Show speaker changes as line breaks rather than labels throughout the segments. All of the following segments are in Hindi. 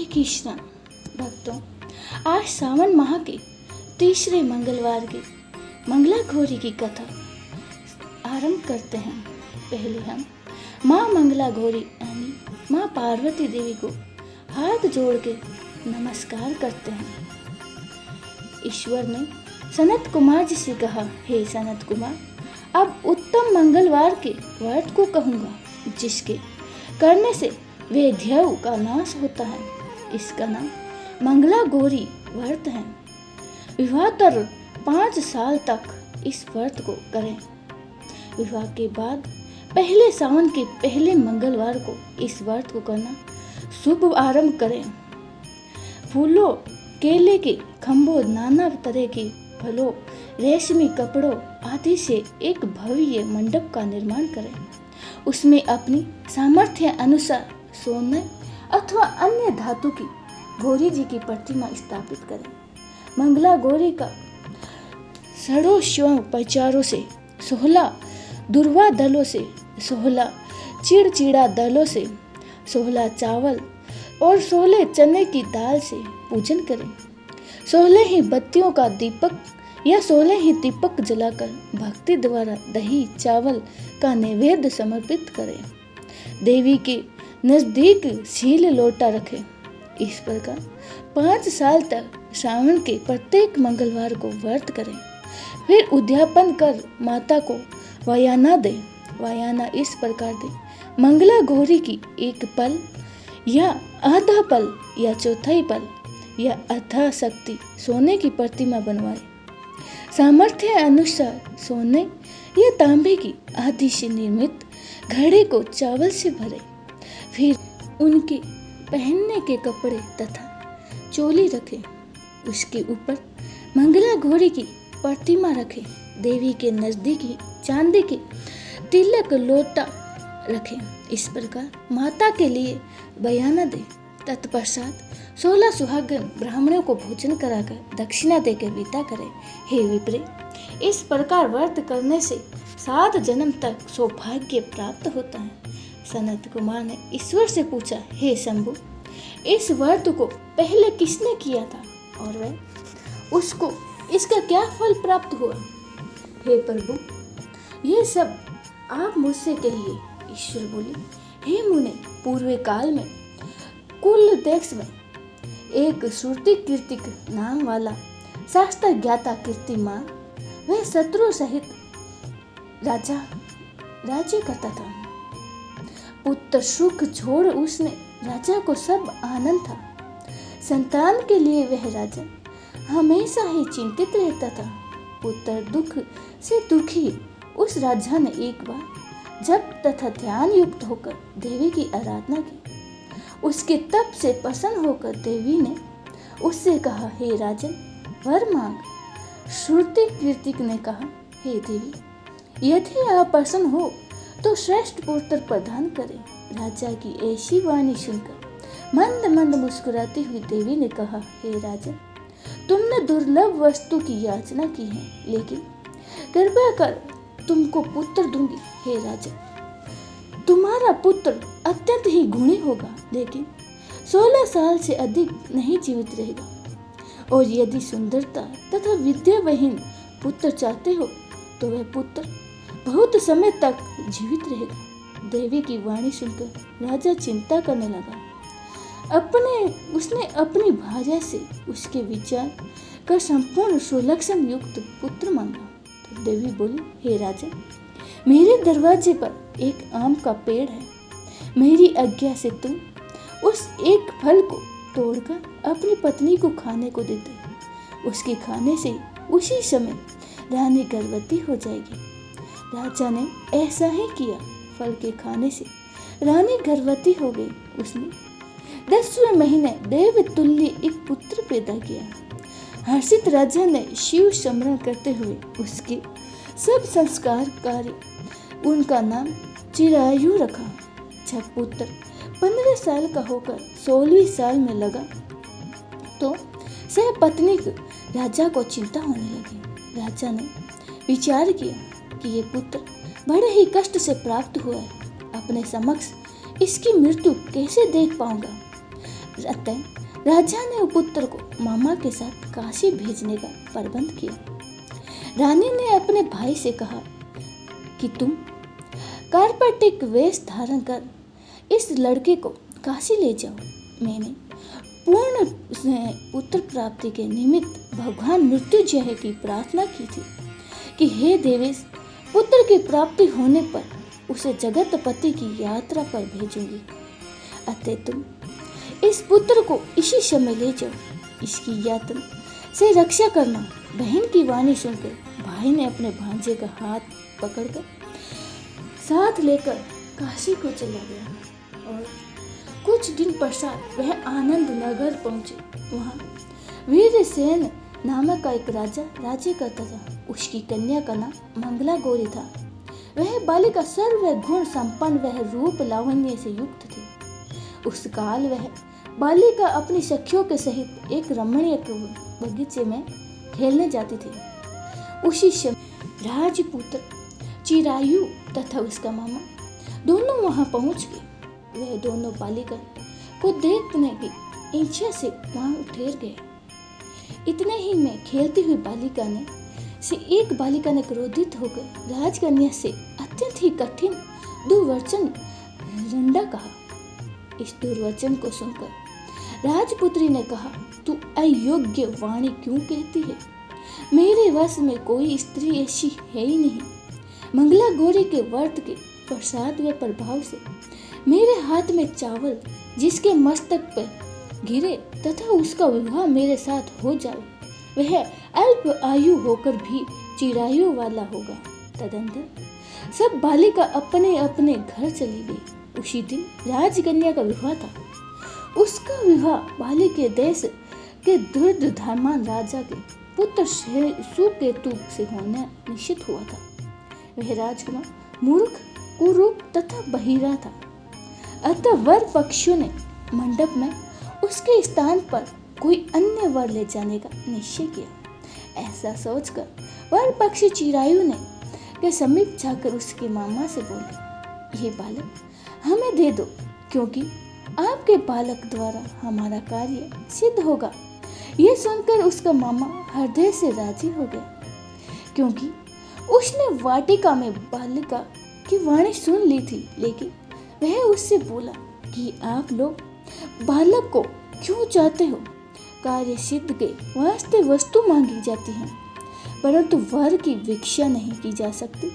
हरे कृष्णा भक्तों, आज सावन माह के तीसरे मंगलवार की मंगला गौरी की कथा आरंभ करते हैं। पहले हम माँ मंगला गौरी यानी माँ पार्वती देवी को हाथ जोड़ के नमस्कार करते हैं। ईश्वर ने सनत कुमार जी से कहा, हे सनत कुमार, अब उत्तम मंगलवार के व्रत को कहूँगा जिसके करने से वेद्याओं का नाश होता है। इसका नाम मंगला गौरी व्रत है। विवाहतर 5 साल तक इस व्रत को करें। विवाह के बाद पहले सावन के पहले मंगलवार को इस व्रत को करना शुभ आरंभ करें। फूलों, केले के खंभों, नाना तरह के फलों, रेशमी कपड़ों आदि से एक भव्य मंडप का निर्माण करें। उसमें अपनी सामर्थ्य अनुसार सोने अथवा अन्य धातु की गौरी जी की प्रतिमा स्थापित करें। मंगला गौरी का षडोश्व प्रचारों से 16 दुर्वा दलों से 16 चिड़चिड़ा दलों से 16 चावल और 16 चने की दाल से पूजन करें। 16 ही बत्तियों का दीपक या 16 ही दीपक जलाकर भक्ति द्वारा दही चावल का नैवेद्य समर्पित करें। देवी के नजदीक शील लोटा रखें। इस प्रकार 5 साल तक श्रावण के प्रत्येक मंगलवार को व्रत करें। फिर उद्यापन कर माता को वायाना दें। वायाना इस प्रकार दें, मंगला गौरी की एक पल या आधा पल या चौथाई पल या अथा शक्ति सोने की प्रतिमा बनवाए। सामर्थ्य अनुसार सोने या तांबे की आदि से निर्मित घड़े को चावल से भरे। फिर उनके पहनने के कपड़े तथा चोली रखें। उसके ऊपर मंगला गौरी की प्रतिमा रखें। देवी के नजदीक ही चांदी के तिलक लोटा रखें। इस प्रकार माता के लिए बयाना दें। तत्पश्चात 16 सुहागन ब्राह्मणों को भोजन कराकर दक्षिणा देकर विदा करें। हे विप्रे, इस प्रकार व्रत करने से 7 जन्म तक सौभाग्य प्राप्त होता है। सनत कुमार ने ईश्वर से पूछा, हे शंभु, इस व्रत को पहले किसने किया था और वह उसको इसका क्या फल प्राप्त हुआ? हे प्रभु, ये सब आप मुझसे कहिए। ईश्वर बोले, हे मुने, पूर्व काल में कुल देश में एक श्रुति कीर्तिक नाम वाला शास्त्र ज्ञाता कीर्तिमान वह शत्रु सहित राज्य करता था। पुत्र सुख छोड़ उसने राजा को सब आनंद था। संतान के लिए वह राजा हमेशा ही चिंतित रहता था। पुत्र दुख से दुखी उस राजा ने एक बार जप तथा ध्यान युक्त होकर देवी की आराधना की। उसके तप से प्रसन्न होकर देवी ने उससे कहा, हे राजन, वर मांग। श्रुति कीर्तिक ने कहा, हे देवी, यदि आप प्रसन्न हो तो श्रेष्ठ पुत्र प्रदान करें। राजा की ऐसी वाणी सुनकर मंद मंद मुस्कुराती हुई देवी ने कहा, हे राजन, तुमने दुर्लभ वस्तु की याचना की है, लेकिन कृपया कर तुमको पुत्र दूंगी। हे राजन, तुम्हारा पुत्र अत्यंत ही गुणी होगा, लेकिन 16 साल से अधिक नहीं जीवित रहेगा। और यदि सुंदरता तथा विद्याविहीन पुत्र चाहते हो तो वह पुत्र बहुत समय तक जीवित रहेगा। देवी की वाणी सुनकर राजा चिंता करने लगा। उसने अपनी भार्या से उसके विचार का संपूर्ण सुलक्षण युक्त पुत्र मांगा। तो देवी बोली, हे राजन, मेरे दरवाजे पर एक आम का पेड़ है। मेरी आज्ञा से तुम उस एक फल को तोड़कर अपनी पत्नी को खाने को देते। उसके खाने से उसी समय रानी गर्भवती हो जाएगी। राजा ने ऐसा ही किया। फल के खाने से रानी गर्भवती हो गई। उसने 10वें महीने देव तुल्य एक पुत्र पैदा किया। हर्षित राजा ने शिव स्मरण करते हुए उसके सब संस्कार कार्य उनका नाम चिरायु रखा। जब पुत्र 15 साल का होकर 16वीं साल में लगा तो सह पत्नी राजा को चिंता होने लगी। राजा ने विचार किया कि ये पुत्र बड़े ही कष्ट से प्राप्त हुआ है। अपने समक्ष इसकी मृत्यु कैसे देख पाऊंगा। अतः राजा ने पुत्र को मामा के साथ काशी भेजने का प्रबंध किया। रानी ने अपने भाई से कहा कि तुम कार्पेटिक वेश धारण कर इस लड़के को काशी ले जाओ। मैंने पूर्ण पुत्र प्राप्ति के निमित्त भगवान मृत्युंजय की प्रार्थना की थी कि हे देवेश, पुत्र की प्राप्ति होने पर उसे जगतपति की यात्रा पर भेजूंगी। अतः तुम इस पुत्र को इसी समय ले जाओ, इसकी यातना से रक्षा करना। बहन की वाणी सुनकर भाई ने अपने भांजे का हाथ पकड़कर साथ लेकर काशी को चला गया और कुछ दिन पश्चात वह आनंद नगर पहुंचे। वहां वीरसेन नामक का एक राजा राज्य करता था। उसकी कन्या का नाम मंगला गौरी था। वह बालिका सर्व गुण संपन्न वह रूप लावण्य से युक्त थी। उस काल वह बालिका अपनी सखियों के सहित एक रमणीय बगीचे में खेलने जाती थी। उसी समय राजपुत्र चिरायु तथा उसका मामा दोनों वहां पहुंच गए। वह दोनों बालिका को देखने की इच्छा से वहां ठहर गए। इतने ही में खेलती हुई बालिका ने एक बालिका ने क्रोधित होकर राजकन्या से अत्यंत ही कठिन दुर्वचन रंडा कहा। इस दुर्वचन को सुनकर राजपुत्री ने कहा, तू अयोग्य वाणी क्यों कहती है? मेरे वश में कोई स्त्री ऐसी है ही नहीं। मंगला गौरी के व्रत के प्रसाद व प्रभाव से मेरे हाथ में चावल जिसके मस्तक पर गिरे तथा उसका विवाह मेरे साथ हो जाए, वह अल्प आयु होकर भी चिरायु वाला होगा। तदंतर सब बालिका अपने अपने घर चली गई। उसी दिन राजकन्या का विवाह था। उसका विवाह बाली के देश के दुर्धर्मान राजा के पुत्र सुकेतु से होना निश्चित हुआ था। वह राजकुमार मूर्ख, कुरूप तथा बहिरा था। अतः वर पक्षियों ने मंडप में उसके स्थान पर कोई अन्य वर ले जाने का निश्चय किया। ऐसा सोचकर वर पक्षी चिरायु ने के समीप जाकर उसके मामा से बोले, ये बालक हमें दे दो, क्योंकि आपके बालक द्वारा हमारा कार्य सिद्ध होगा। यह सुनकर उसका मामा हृदय से राजी हो गया, क्योंकि उसने वाटिका में बालिका की वाणी सुन ली थी। लेकिन वह उससे बोला कि आप लोग बालक को क्यों चाहते हो? कार्य सिद्ध के वास्ते वस्तु मांगी जाती है, परंतु वर की भिक्षा नहीं की जा सकती।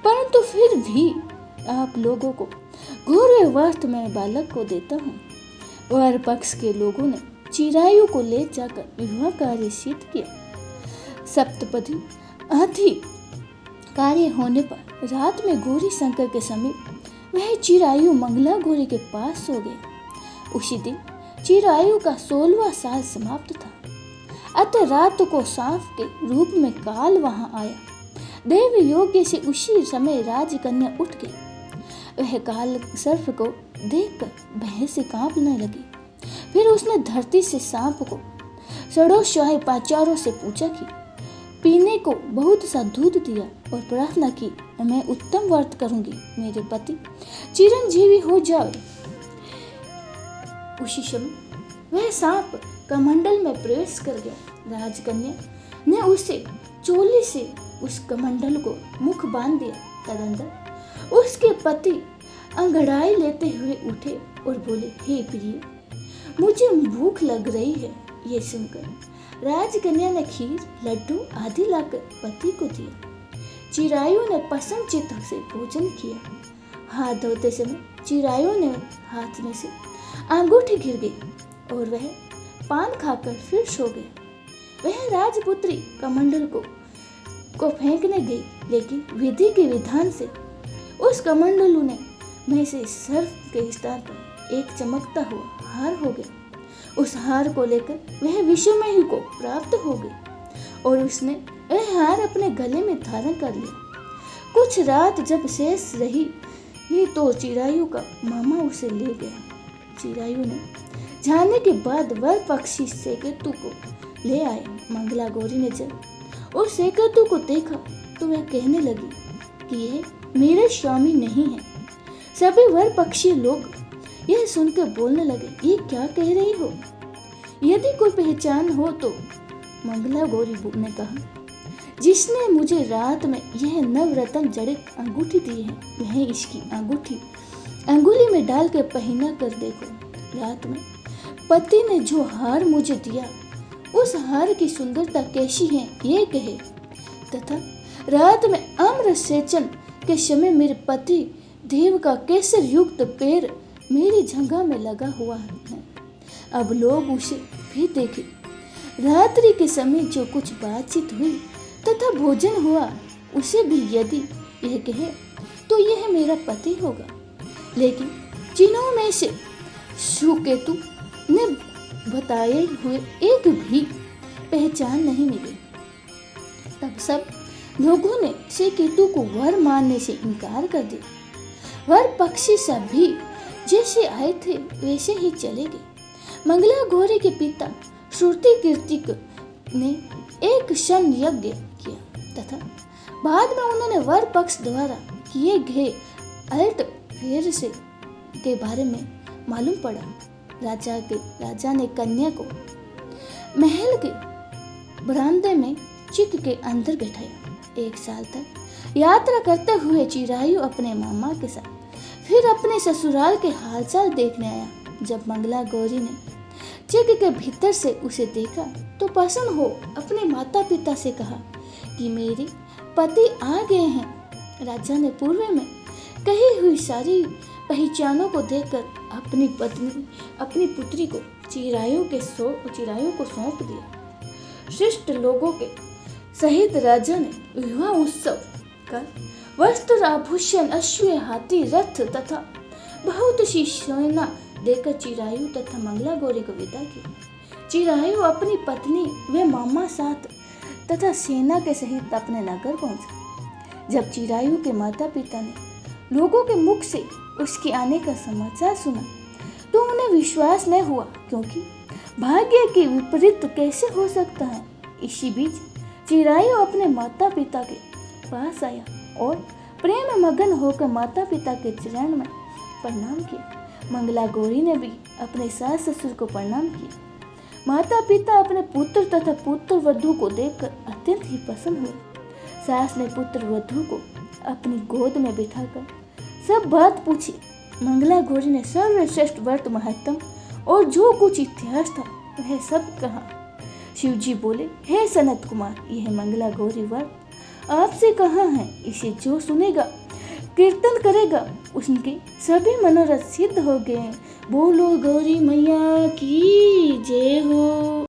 परंतु फिर भी आप लोगों को घोर व्यर्थ में बालक को देता हूँ। वर पक्ष के लोगों ने चिरायु को ले जाकर विवाह कार्य सिद्ध किया। सप्तपदी आदि कार्य होने पर रात में गौरी शंकर के समीप वह चिरायु मंगला गौरी के पास सो गया। उसी दिन चिरायु का 16वां साल समाप्त था। अतः रात को सांप के रूप में काल वहां आया। देव योग्य से उसी समय राजकन्या उठ गई। वह काल सर्प को देखकर भय से कांपने लगी। फिर उसने धरती से सांप को षडोक्षाय पाचारों से पूछा कि पीने को बहुत सा दूध दिया और प्रार्थना की, मैं उत्तम व्रत करूंगी, मेरे पति चिरंजीवी हो जाए। उसी समय वह सांप कमंडल में प्रवेश कर गया। राजकन्या ने उसे चोली से उस कमंडल को मुख बांध दिया। तदंतर उसके पति अंगड़ाई लेते हुए उठे और बोले, हे प्रिय, मुझे भूख लग रही है। ये सुनकर राजकन्या ने खीर, लड्डू आदि लाकर पति को दिया। चिरायु ने पसंद चित्त से भोजन किया। हाथ धोते समय चिरायु ने हाथ में से अंगूठी गिर गई और वह पान खाकर फिर सो गया। वह राजपुत्री कमंडल को फेंकने गई, लेकिन विधि के विधान से उस कमंडलू ने में से सर्प के स्थान पर एक चमकता हुआ हार हो गया। उस हार को लेकर वह विश्वमयी को प्राप्त हो गई और उसने वह हार अपने गले में धारण कर लिया। कुछ रात जब शेष रही तो चिरायु का मामा उसे ले गया। चिरायु ने जाने के बाद वर पक्षी सेकेतु को ले आए। मंगला गौरी ने जब उस सेकेतु को देखा तो वह कहने लगी कि यह मेरे स्वामी नहीं है। सभी वर पक्षी लोग यह सुनकर बोलने लगे, ये क्या कह रही हो? यदि कोई पहचान हो तो? मंगला गौरी ने कहा, जिसने मुझे रात में यह नवरत्न जड़ित अंगूठी दी है, वह इसकी अंगूठी अंगुली में डाल के पहना कर देखो। रात में पति ने जो हार मुझे दिया, उस हार की सुंदरता कैसी है ये कहे, तथा रात में अम्र सेचन के समय मेरे पति देव का केसर युक्त पैर मेरी जंघा में लगा हुआ है। अब लोग उसे भी देखे। रात्रि के समय जो कुछ बातचीत हुई तथा भोजन हुआ, उसे भी यदि यह कहे तो यह मेरा पति होगा। लेकिन चिन्हों में से सुकेतु ने बताए हुए एक भी पहचान नहीं मिली। तब सब लोगों ने श्री केतु को वर मानने से इनकार कर दिया। वर पक्षी सब भी जैसे आए थे वैसे ही चले गए। मंगला गौरी के पिता श्रुति कीर्तिक ने एक शन यज्ञ किया तथा बाद में उन्होंने वर पक्ष द्वारा किए गए अल्ट फेर से के बारे में मालूम पड़ा। राजा ने कन्या को महल के बरामदे में चिक के अंदर बैठाया। 1 साल तक यात्रा करते हुए चिरायु अपने मामा के साथ फिर अपने ससुराल के हालचाल देखने आया। जब मंगला गौरी ने चिक के भीतर से उसे देखा तो पसंद हो अपने माता पिता से कहा कि मेरे पति आ गए हैं। राजा ने पूर्व में कही हुई सारी पहचानों को देखकर अपनी पुत्री को चिरायु को सौंप दिया। शिष्ट लोगों के सहित राजा ने विवाह उत्सव कर वस्त्र आभूषण अश्व हाथी रथ तथा बहुत सी सेना देकर चिरायु तथा मंगला गौरी को विदा किया। चिरायु अपनी पत्नी व मामा साथ तथा सेना के सहित अपने नगर पहुंचा। जब चिरायु के माता पिता ने लोगों के मुख से उसके आने का समाचार सुना तो उन्हें विश्वास न हुआ, क्योंकि भाग्य के विपरीत कैसे हो सकता है। इसी बीच चिरायु अपने माता पिता के पास आया और प्रेम मगन होकर माता पिता के चरण में प्रणाम किया। मंगला गौरी ने भी अपने सास ससुर को प्रणाम किया। माता पिता अपने पुत्र तथा पुत्र वधू को देखकर अत्यंत ही प्रसन्न हुए। सास ने पुत्र वधू को अपनी गोद में बिठाकर सब बात पूछी। मंगला गौरी ने सर्वश्रेष्ठ व्रत महत्तम और जो कुछ इतिहास था वह सब कहा। शिवजी बोले, हे सनत कुमार, यह मंगला गौरी व्रत आपसे कहा है। इसे जो सुनेगा, कीर्तन करेगा, उनके सभी मनोरथ सिद्ध हो गए। बोलो गौरी मैया की जय हो।